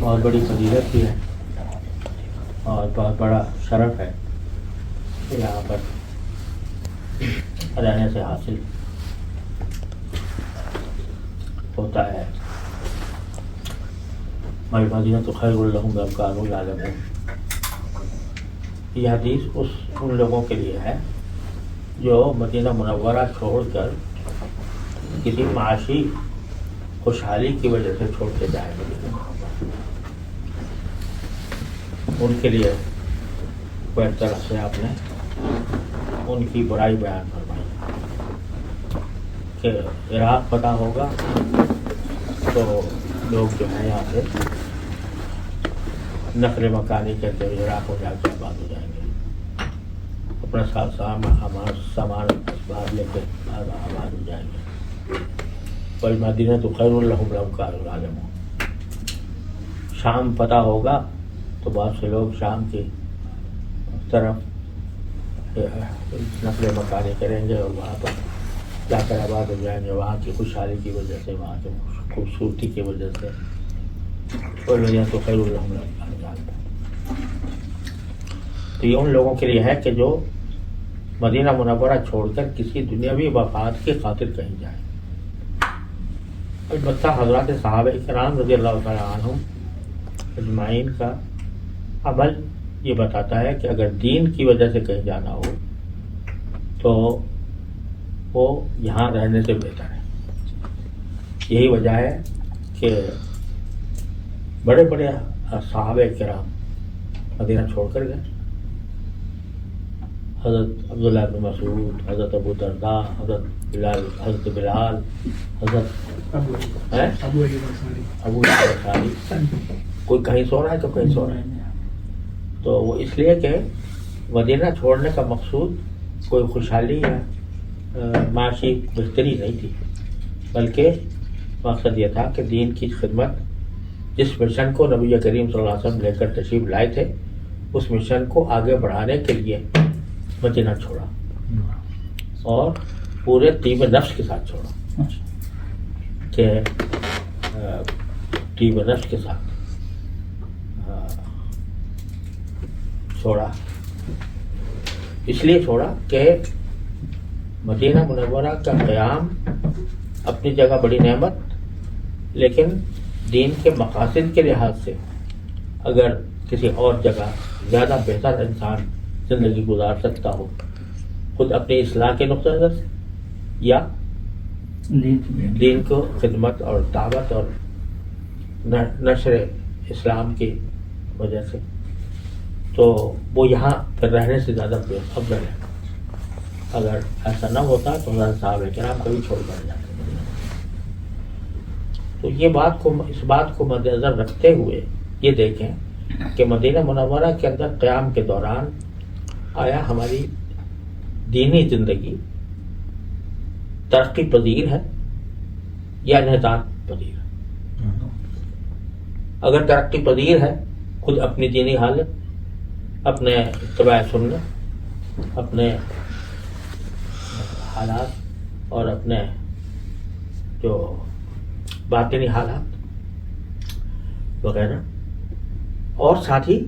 بہت بڑی فضیلت بھی ہے اور بہت بڑا شرف ہے کہ یہاں پر رہنے سے حاصل ہوتا ہے۔ المدینۃ خیر لہم لو کانوا یعلمون، یہ حدیث ان لوگوں کے لیے ہے جو مدینہ منورہ چھوڑ کر کسی معاشی خوشحالی کی وجہ سے چھوڑ کے جائیں گے، ان کے لیے ایک طرح سے آپ نے ان کی برائی بیان فرمائی کہ عراق فتح ہوگا تو لوگ جو ہے یہاں سے نقل مکانی کہتے ہوئے عراق ہو جا کے آباد ہو جائیں گے، اپنا سامان اسباب لے کے آباد ہو جائیں گے۔ والمدینۃ خیر لہم لو کانوا یعلمون، شام فتح ہوگا تو بہت سے لوگ شام کی طرف نقل مکانی کریں گے اور وہاں پر جا کر آباد ہو جائیں گے، وہاں کی خوشحالی کی وجہ سے، وہاں کی خوبصورتی کی وجہ سے۔ والمدینۃ خیر لہم لو کانوا یعلمون، تو یہ ان لوگوں کے لیے ہے کہ جو مدینہ منورہ چھوڑ کر کسی دنیاوی مفاد کی خاطر کہیں جائیں۔ البتہ حضرات صحابہ کرام رضی اللہ تعالیٰ عنہم اجمعین کا عمل یہ بتاتا ہے کہ اگر دین کی وجہ سے کہیں جانا ہو تو وہ یہاں رہنے سے بہتر ہے۔ یہی وجہ ہے کہ بڑے بڑے صحابہ کرام مدینہ چھوڑ کر گئے، حضرت عبداللہ بن مسعود، حضرت ابو درداء، حضرت بلال، حضرت ابو ایوب انصاری، کوئی کہیں سو رہا ہے تو کہیں سو رہا ہے۔ تو وہ اس لیے کہ مدینہ چھوڑنے کا مقصود کوئی خوشحالی یا معاشی بہتری نہیں تھی، بلکہ مقصد یہ تھا کہ دین کی خدمت، جس مشن کو نبی کریم صلی اللہ علیہ وسلم لے کر تشریف لائے تھے، اس مشن کو آگے بڑھانے کے لیے مدینہ چھوڑا اور پورے طیب نفس کے ساتھ چھوڑا، کہ طیب نفس کے ساتھ چھوڑا۔ اس لیے چھوڑا کہ مدینہ منورہ کا قیام اپنی جگہ بڑی نعمت، لیکن دین کے مقاصد کے لحاظ سے اگر کسی اور جگہ زیادہ بہتر انسان زندگی گزار سکتا ہو، خود اپنی اصلاح کے نقطہ نظر سے یا دین کو خدمت اور دعوت اور نشر اسلام کی وجہ سے، تو وہ یہاں پر رہنے سے زیادہ افضل ہے۔ اگر ایسا نہ ہوتا تو حضرت صحابہ کرام کبھی چھوڑ کر جاتے۔ تو اس بات کو مد نظر رکھتے ہوئے یہ دیکھیں کہ مدینہ منورہ کے اندر قیام کے دوران آیا ہماری دینی زندگی ترقی پذیر ہے یا انحطاط پذیر ہے؟ اگر ترقی پذیر ہے، خود اپنی دینی حالت، اپنے اتباع سنت، اپنے حالات اور اپنے جو باطنی حالات وغیرہ، اور ساتھ ہی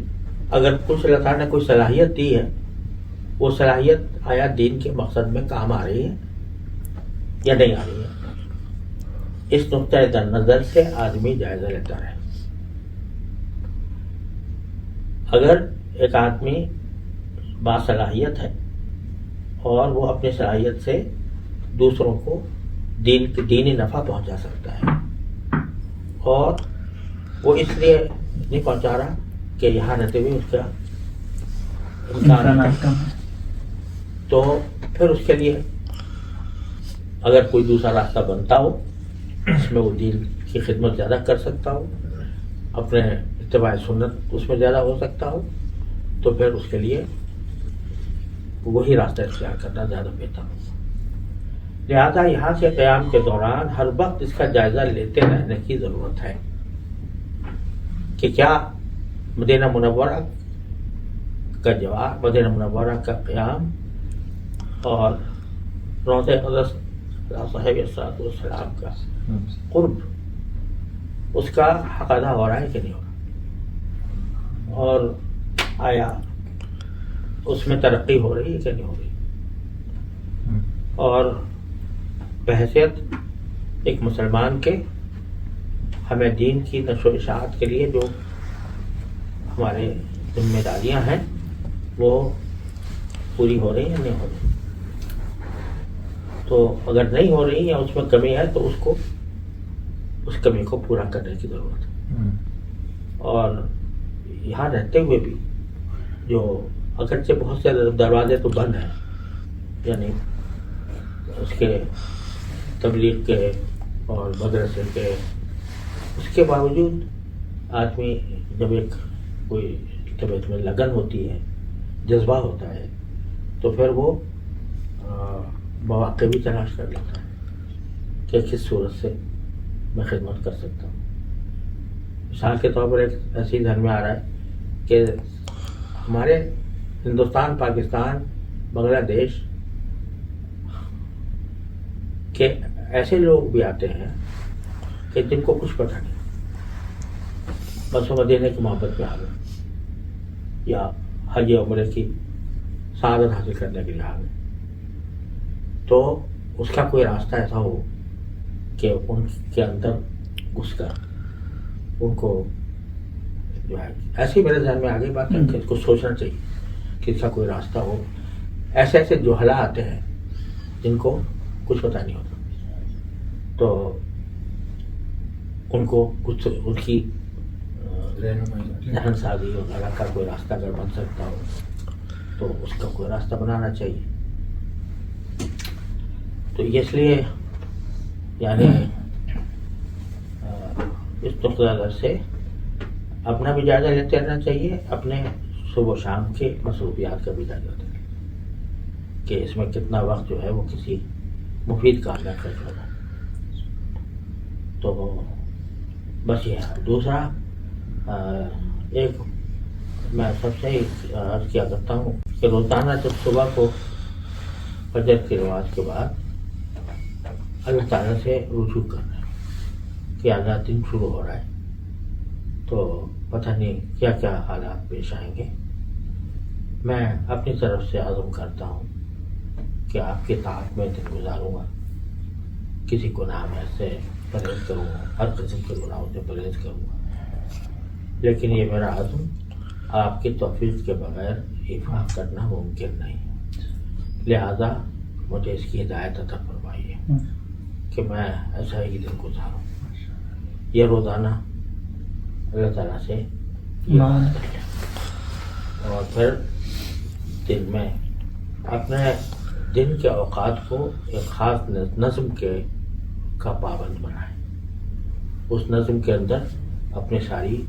اگر کچھ اللہ تعالیٰ نے کوئی صلاحیت دی ہے، وہ صلاحیت آیا دین کے مقصد میں کام آ رہی ہے یا نہیں آ رہی ہے، اس نقطۂ نظر سے آدمی جائزہ لیتا رہے۔ اگر ایک آدمی باصلاحیت ہے اور وہ اپنی صلاحیت سے دوسروں کو دینی نفع پہنچا سکتا ہے، اور وہ اس لیے نہیں پہنچا رہا کہ یہاں رہتے ہوئے اس کا امکانات کم ہے، تو پھر اس کے لیے اگر کوئی دوسرا راستہ بنتا ہو اس میں وہ دین کی خدمت زیادہ کر سکتا ہو، اپنے اتباع سنت اس میں زیادہ ہو سکتا ہو، تو پھر اس کے لیے وہی راستہ اختیار کرنا زیادہ بہتر ہوگا۔ لہذا یہاں سے قیام کے دوران ہر وقت اس کا جائزہ لیتے رہنے کی ضرورت ہے کہ کیا مدینہ منورہ کا جواب، مدینہ منورہ کا قیام اور روضہ اقدس صاحب السلام کا قرب، اس کا حق ادا ہو رہا ہے کہ نہیں ہو رہا۔ اور آیا اس میں ترقی ہو رہی ہے کہ نہیں ہو رہی. اور بحیثیت ایک مسلمان کے ہمیں دین کی نشر و اشاعت کے لیے جو ہمارے ذمہ داریاں ہیں وہ پوری ہو رہی ہیں یا نہیں ہو رہی. تو اگر نہیں ہو رہی یا اس میں کمی ہے تو اس کمی کو پورا کرنے کی ضرورت ہے. اور یہاں رہتے ہوئے بھی جو اگرچہ بہت سے دروازے تو بند ہیں، یعنی اس کے تبلیغ کے اور مدرسے کے، اس کے باوجود آدمی جب کوئی طبیعت میں لگن ہوتی ہے، جذبہ ہوتا ہے، تو پھر وہ مواقع بھی تلاش کر لیتا ہے کہ کس صورت سے میں خدمت کر سکتا ہوں. مثال کے طور پر ایک ایسی ذہن میں آ رہا ہے کہ ہمارے ہندوستان، پاکستان، بنگلہ دیش کے ایسے لوگ بھی آتے ہیں کہ جن کو کچھ پتہ نہیں، بس وہ مدینے کی محبت میں آ گئے یا حج عمرے کی سعادت حاصل کرنے کے لیے آ گئے. تو اس کا کوئی راستہ ایسا ہو کہ ان کے اندر گھس کر ان کو جو ہے، ایسے ہی میرے ذہن میں آگے بات ہے کہ اس کو سوچنا چاہیے کہ اس کا کوئی راستہ ہو. ایسے جوہلا آتے ہیں جن کو کچھ پتہ نہیں ہوتا، تو ان کو کچھ ان کی ذہن سازی وغیرہ کا کوئی راستہ اگر بن سکتا ہو تو اس کا کوئی راستہ بنانا چاہیے. تو اس لیے یعنی اس نقطۂ نظر سے اپنا بھی جائزہ لیتے رہنا چاہیے، اپنے صبح و شام کے مصروفیات کا بھی جائزہ لیتے رہنا کہ اس میں کتنا وقت جو ہے وہ کسی مفید کام میں خرچ ہوگا. تو بس یہ ہے. دوسرا ایک میں سب سے عرض کیا کرتا ہوں کہ روزانہ جب صبح کو فجر کی نماز کے بعد اللہ تعالیٰ سے رجوع کرنا ہے کہ آزاد دن شروع ہو رہا ہے، تو پتہ نہیں کیا کیا حالات پیش آئیں گے. میں اپنی طرف سے عزم کرتا ہوں کہ آپ کی طاعت میں دن گزاروں گا، کسی گناہ میں سے پرہیز کروں گا، ہر قسم کے گناہوں سے پرہیز کروں گا، لیکن یہ میرا عزم آپ کی توفیق کے بغیر افاق کرنا ممکن نہیں. لہذا مجھے اس کی ہدایت عطا فرمائیے کہ میں ایسا ہی دن گزاروں. یہ روزانہ اللہ تعالیٰ سے اور پھر دن میں اپنے دن کے اوقات کو ایک خاص نظم کا پابند بنائیں. اس نظم کے اندر اپنی ساری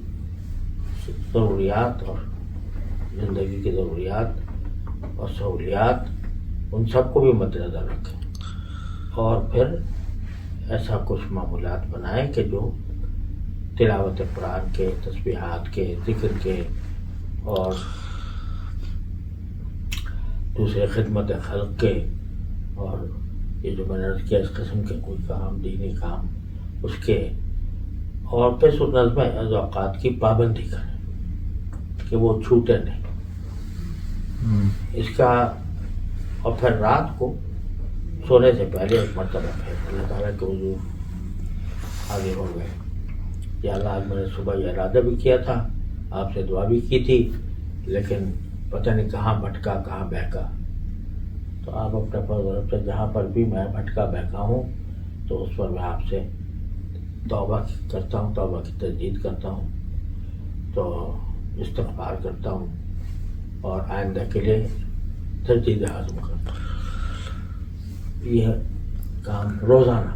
ضروریات اور زندگی کی ضروریات اور سہولیات ان سب کو بھی مد نظر رکھیں، اور پھر ایسا کچھ معمولات بنائیں کہ جو تلاوت قرآن کے، تسبیحات کے، ذکر کے اور دوسرے خدمت خلق کے، اور یہ جو میں نے عرض کیا اس قسم کے کوئی کام، دینی کام، اس کے، اور پھر اس نظم اوقات کی پابندی کریں کہ وہ چھوٹے نہیں. اس کا، اور پھر رات کو سونے سے پہلے ایک مرتبہ پھر اللہ تعالیٰ کے حضور حاضر ہو گئے. یا اللہ، آج میں نے صبح یہ ارادہ بھی کیا تھا، آپ سے دعا بھی کی تھی، لیکن پتہ نہیں کہاں بھٹکا کہاں بہکا. تو آپ اپنے فضل سے جہاں پر بھی میں بھٹکا بہکا ہوں تو اس پر میں آپ سے توبہ کرتا ہوں، توبہ کی تجدید کرتا ہوں، تو استغفار کرتا ہوں اور آئندہ کے لیے تجدید عزم کرتا ہوں. یہ کام روزانہ.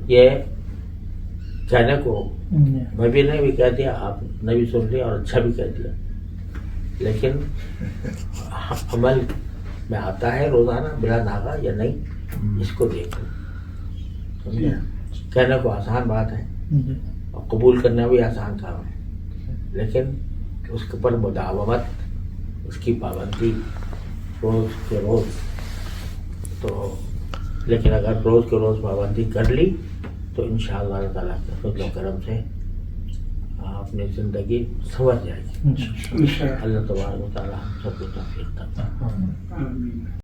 یہ کہنے کو میں بھی نہیں بھی کہہ دیا، آپ نے بھی سن لیا اور اچھا بھی کہہ دیا، لیکن عمل میں آتا ہے روزانہ بلا ناغہ یا نہیں، اس کو دیکھو. سمجھے؟ کہنے کو آسان بات ہے اور قبول کرنا بھی آسان کام ہے، لیکن اس کے پر مداومت، اس کی پابندی روز کے روز. تو لیکن اگر روز کے روز پابندی کر لی تو انشاءاللہ اللہ تعالیٰ کے فضل و کرم سے آپ اپنی زندگی سنور جائے گی. انشاءاللہ. اللہ تبارک و تعالی ہم سب کو توفیق عطا فرمائے. آمین.